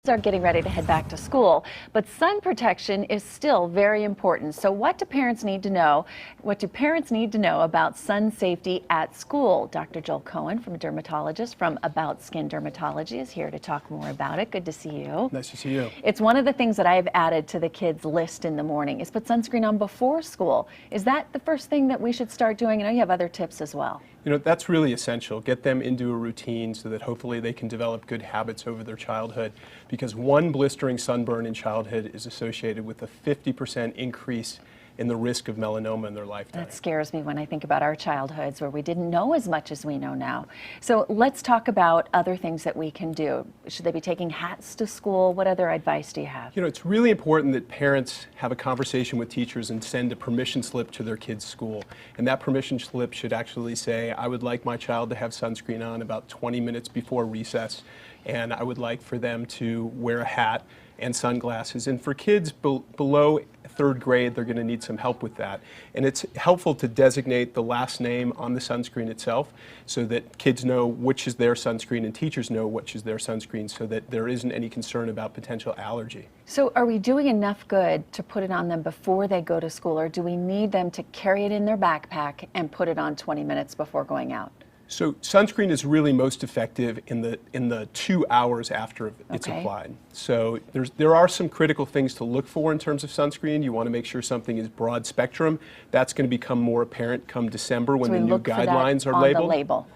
Are getting ready to head back to school, but sun protection is still very important. So what do parents need to know? What do parents need to know about sun safety at school? Dr. Joel Cohen, from a dermatologist from About Skin Dermatology, is here to talk more about it. Good to see you. Nice to see you. It's one of the things that I've added to the kids' list in the morning is put sunscreen on before school. Is that the first thing that we should start doing? I know you have other tips as well. You know, that's really essential. Get them into a routine so that hopefully they can develop good habits over their childhood, because one blistering sunburn in childhood is associated with a 50% increase in the risk of melanoma in their lifetime. That scares me when I think about our childhoods where we didn't know as much as we know now. So let's talk about other things that we can do. Should they be taking hats to school? What other advice do you have? You know, it's really important that parents have a conversation with teachers and send a permission slip to their kids' school. And that permission slip should actually say, I would like my child to have sunscreen on about 20 minutes before recess, and I would like for them to wear a hat and sunglasses. And for kids below third grade, they're going to need some help with that. And it's helpful to designate the last name on the sunscreen itself so that kids know which is their sunscreen and teachers know which is their sunscreen, so that there isn't any concern about potential allergy. So are we doing enough good to put it on them before they go to school, or do we need them to carry it in their backpack and put it on 20 minutes before going out? So sunscreen is really most effective in the 2 hours after it's applied. So there are some critical things to look for in terms of sunscreen. You want to make sure something is broad spectrum. That's going to become more apparent come December when the new guidelines are labeled. On the label.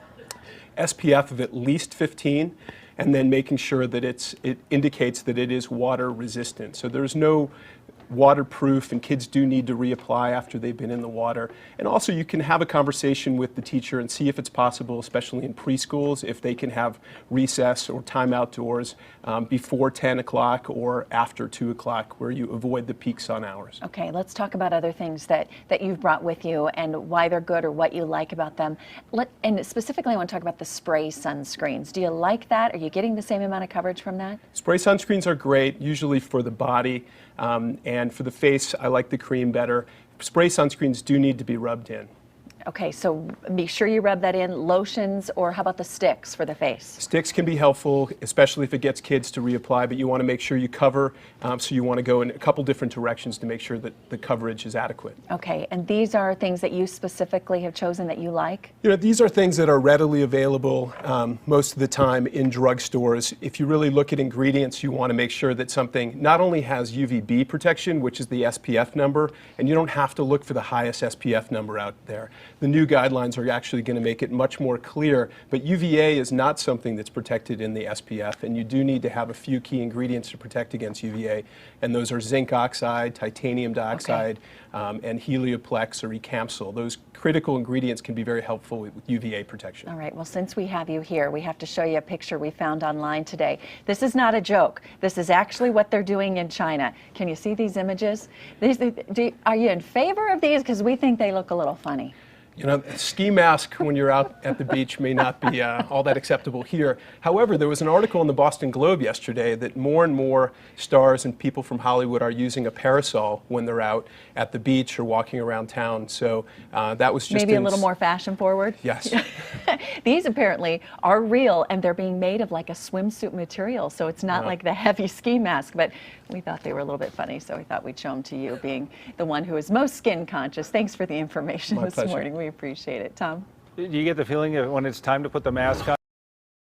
SPF of at least 15, and then making sure that it indicates that it is water resistant. So there's no waterproof, and kids do need to reapply after they've been in the water. And also you can have a conversation with the teacher and see if it's possible, especially in preschools, if they can have recess or time outdoors before 10 o'clock or after 2 o'clock, where you avoid the peak sun hours. Okay, let's talk about other things that you've brought with you and why they're good or what you like about them. And specifically I want to talk about the spray sunscreens. Do you like that? Are you getting the same amount of coverage from that? Spray sunscreens are great, usually for the body, and for the face, I like the cream better. Spray sunscreens do need to be rubbed in. Okay, so be sure you rub that in. Lotions, or how about the sticks for the face? Sticks can be helpful, especially if it gets kids to reapply, but you want to make sure you cover, so you want to go in a couple different directions to make sure that the coverage is adequate. Okay, and these are things that you specifically have chosen that you like? You know, these are things that are readily available most of the time in drugstores. If you really look at ingredients, you want to make sure that something not only has UVB protection, which is the SPF number, and you don't have to look for the highest SPF number out there. The new guidelines are actually going to make it much more clear, but UVA is not something that's protected in the SPF, and you do need to have a few key ingredients to protect against UVA, and those are zinc oxide, titanium dioxide, and helioplex or ecamsyl. Those critical ingredients can be very helpful with UVA protection. All right, well, since we have you here, we have to show you a picture we found online today. This is not a joke. This is actually what they're doing in China. Can you see these images? Are you in favor of these? Because we think they look a little funny. You know, a ski mask when you're out at the beach may not be all that acceptable here. However, there was an article in the Boston Globe yesterday that more and more stars and people from Hollywood are using a parasol when they're out at the beach or walking around town. So that was just maybe a little more fashion forward. Yes. These apparently are real, and they're being made of like a swimsuit material, so it's not like the heavy ski mask, but we thought they were a little bit funny, so we thought we'd show them to you, being the one who is most skin conscious. Thanks for the information this morning. We appreciate it. Tom? Do you get the feeling that when it's time to put the mask on,